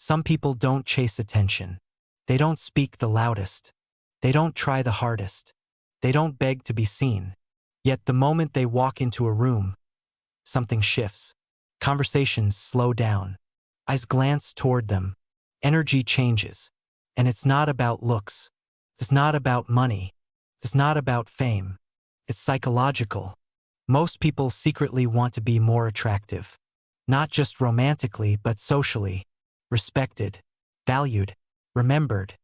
Some people don't chase attention. They don't speak the loudest. They don't try the hardest. They don't beg to be seen. Yet the moment they walk into a room, something shifts. Conversations slow down. Eyes glance toward them. Energy changes. And it's not about looks. It's not about money. It's not about fame. It's psychological. Most people secretly want to be more attractive. Not just romantically, but socially. Respected, valued, remembered.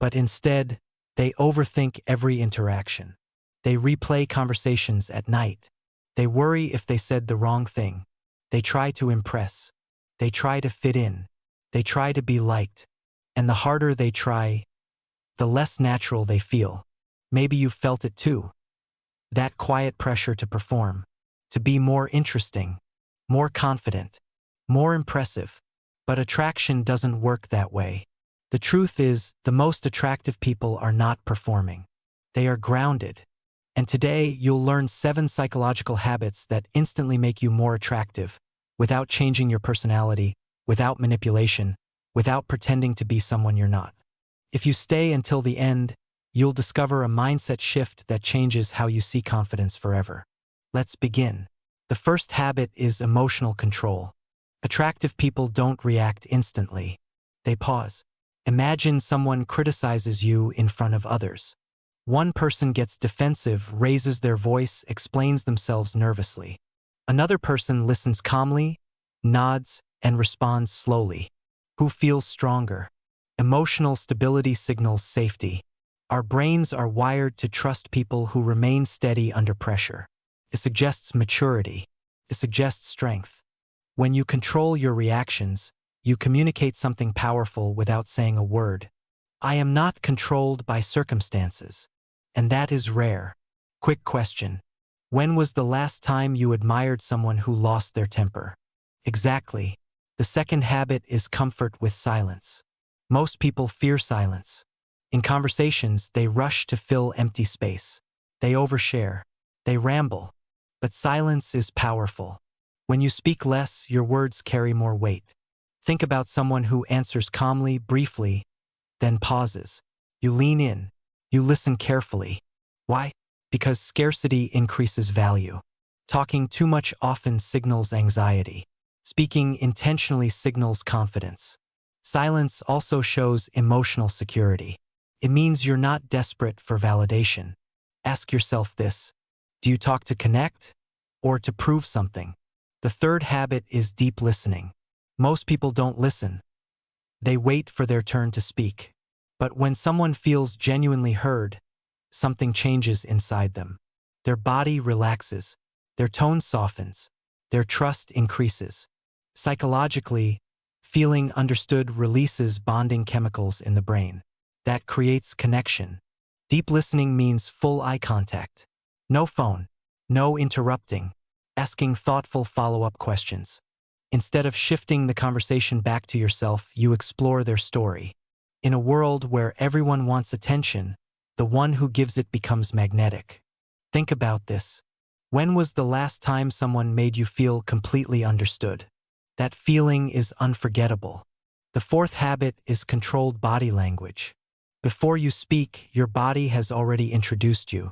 But instead, they overthink every interaction. They replay conversations at night. They worry if they said the wrong thing. They try to impress. They try to fit in. They try to be liked. And the harder they try, the less natural they feel. Maybe you've felt it too. That quiet pressure to perform, to be more interesting, more confident, more impressive. But attraction doesn't work that way. The truth is, the most attractive people are not performing. They are grounded. And today, you'll learn 7 psychological habits that instantly make you more attractive, without changing your personality, without manipulation, without pretending to be someone you're not. If you stay until the end, you'll discover a mindset shift that changes how you see confidence forever. Let's begin. The first habit is emotional control. Attractive people don't react instantly. They pause. Imagine someone criticizes you in front of others. One person gets defensive, raises their voice, explains themselves nervously. Another person listens calmly, nods, and responds slowly. Who feels stronger? Emotional stability signals safety. Our brains are wired to trust people who remain steady under pressure. It suggests maturity. It suggests strength. When you control your reactions, you communicate something powerful without saying a word. I am not controlled by circumstances. And that is rare. Quick question. When was the last time you admired someone who lost their temper? Exactly. The second habit is comfort with silence. Most people fear silence. In conversations, they rush to fill empty space. They overshare. They ramble. But silence is powerful. When you speak less, your words carry more weight. Think about someone who answers calmly, briefly, then pauses. You lean in. You listen carefully. Why? Because scarcity increases value. Talking too much often signals anxiety. Speaking intentionally signals confidence. Silence also shows emotional security. It means you're not desperate for validation. Ask yourself this: do you talk to connect or to prove something? The third habit is deep listening. Most people don't listen. They wait for their turn to speak. But when someone feels genuinely heard, something changes inside them. Their body relaxes. Their tone softens. Their trust increases. Psychologically, feeling understood releases bonding chemicals in the brain. That creates connection. Deep listening means full eye contact. No phone. No interrupting. Asking thoughtful follow-up questions. Instead of shifting the conversation back to yourself, you explore their story. In a world where everyone wants attention, the one who gives it becomes magnetic. Think about this. When was the last time someone made you feel completely understood? That feeling is unforgettable. The fourth habit is controlled body language. Before you speak, your body has already introduced you.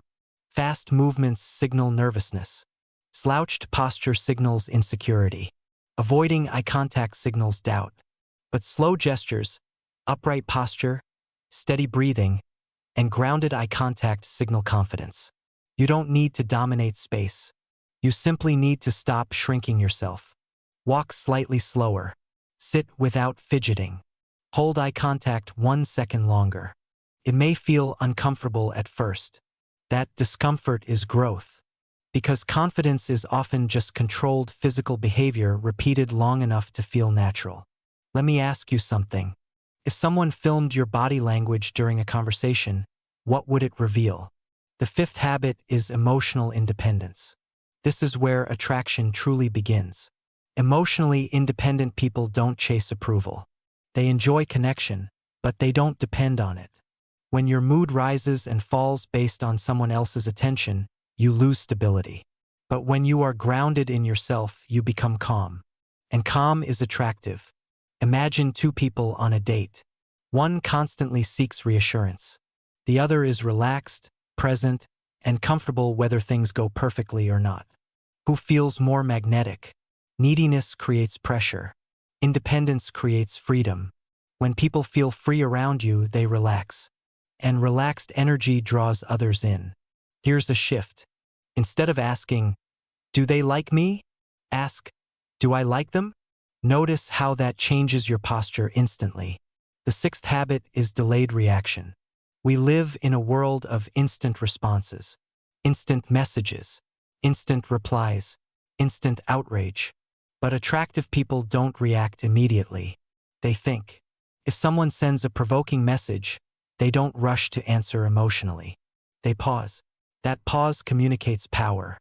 Fast movements signal nervousness. Slouched posture signals insecurity. Avoiding eye contact signals doubt. But slow gestures, upright posture, steady breathing, and grounded eye contact signal confidence. You don't need to dominate space. You simply need to stop shrinking yourself. Walk slightly slower. Sit without fidgeting. Hold eye contact 1 second longer. It may feel uncomfortable at first. That discomfort is growth. Because confidence is often just controlled physical behavior repeated long enough to feel natural. Let me ask you something. If someone filmed your body language during a conversation, what would it reveal? The fifth habit is emotional independence. This is where attraction truly begins. Emotionally independent people don't chase approval. They enjoy connection, but they don't depend on it. When your mood rises and falls based on someone else's attention, you lose stability. But when you are grounded in yourself, you become calm. And calm is attractive. Imagine two people on a date. One constantly seeks reassurance. The other is relaxed, present, and comfortable whether things go perfectly or not. Who feels more magnetic? Neediness creates pressure. Independence creates freedom. When people feel free around you, they relax. And relaxed energy draws others in. Here's a shift. Instead of asking, "Do they like me?" ask, "Do I like them?" Notice how that changes your posture instantly. The sixth habit is delayed reaction. We live in a world of instant responses, instant messages, instant replies, instant outrage. But attractive people don't react immediately. They think. If someone sends a provoking message, they don't rush to answer emotionally. They pause. That pause communicates power.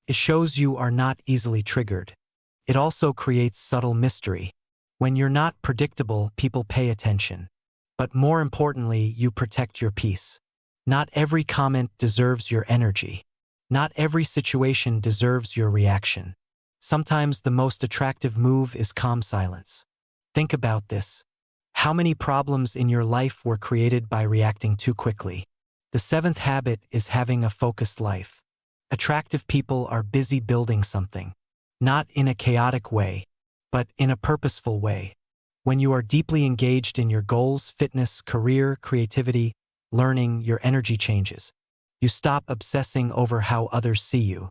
It shows you are not easily triggered. It also creates subtle mystery. When you're not predictable, people pay attention. But more importantly, you protect your peace. Not every comment deserves your energy. Not every situation deserves your reaction. Sometimes the most attractive move is calm silence. Think about this. How many problems in your life were created by reacting too quickly? The seventh habit is having a focused life. Attractive people are busy building something. Not in a chaotic way, but in a purposeful way. When you are deeply engaged in your goals, fitness, career, creativity, learning, your energy changes. You stop obsessing over how others see you.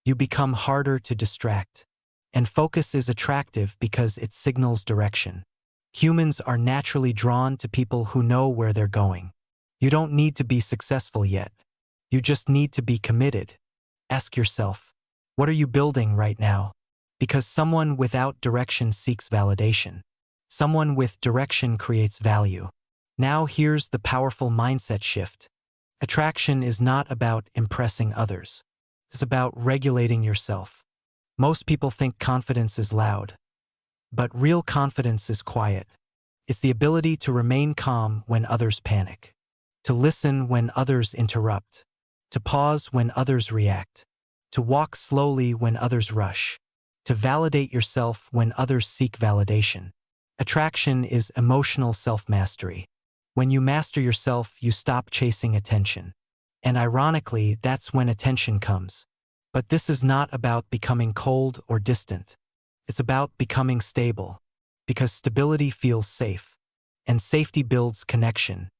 You become harder to distract. And focus is attractive because it signals direction. Humans are naturally drawn to people who know where they're going. You don't need to be successful yet. You just need to be committed. Ask yourself, what are you building right now? Because someone without direction seeks validation. Someone with direction creates value. Now here's the powerful mindset shift. Attraction is not about impressing others. It's about regulating yourself. Most people think confidence is loud. But real confidence is quiet. It's the ability to remain calm when others panic. To listen when others interrupt. To pause when others react. To walk slowly when others rush. To validate yourself when others seek validation. Attraction is emotional self-mastery. When you master yourself, you stop chasing attention. And ironically, that's when attention comes. But this is not about becoming cold or distant. It's about becoming stable. Because stability feels safe. And safety builds connection.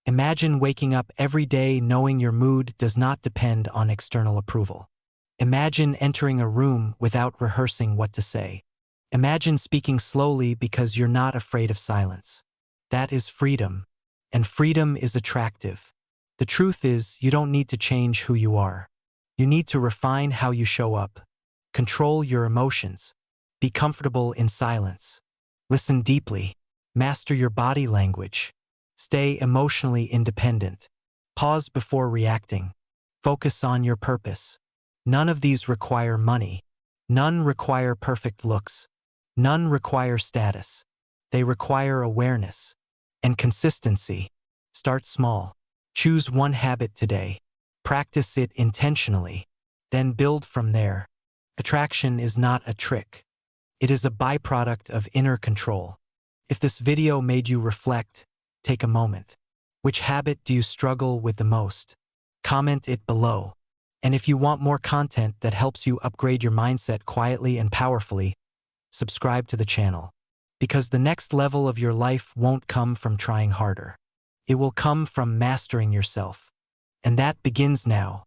Imagine waking up every day knowing your mood does not depend on external approval. Imagine entering a room without rehearsing what to say. Imagine speaking slowly because you're not afraid of silence. That is freedom. And freedom is attractive. The truth is, you don't need to change who you are. You need to refine how you show up. Control your emotions. Be comfortable in silence. Listen deeply. Master your body language. Stay emotionally independent. Pause before reacting. Focus on your purpose. None of these require money. None require perfect looks. None require status. They require awareness and consistency. Start small. Choose one habit today. Practice it intentionally. Then build from there. Attraction is not a trick. It is a byproduct of inner control. If this video made you reflect, take a moment. Which habit do you struggle with the most? Comment it below. And if you want more content that helps you upgrade your mindset quietly and powerfully, subscribe to the channel. Because the next level of your life won't come from trying harder. It will come from mastering yourself. And that begins now.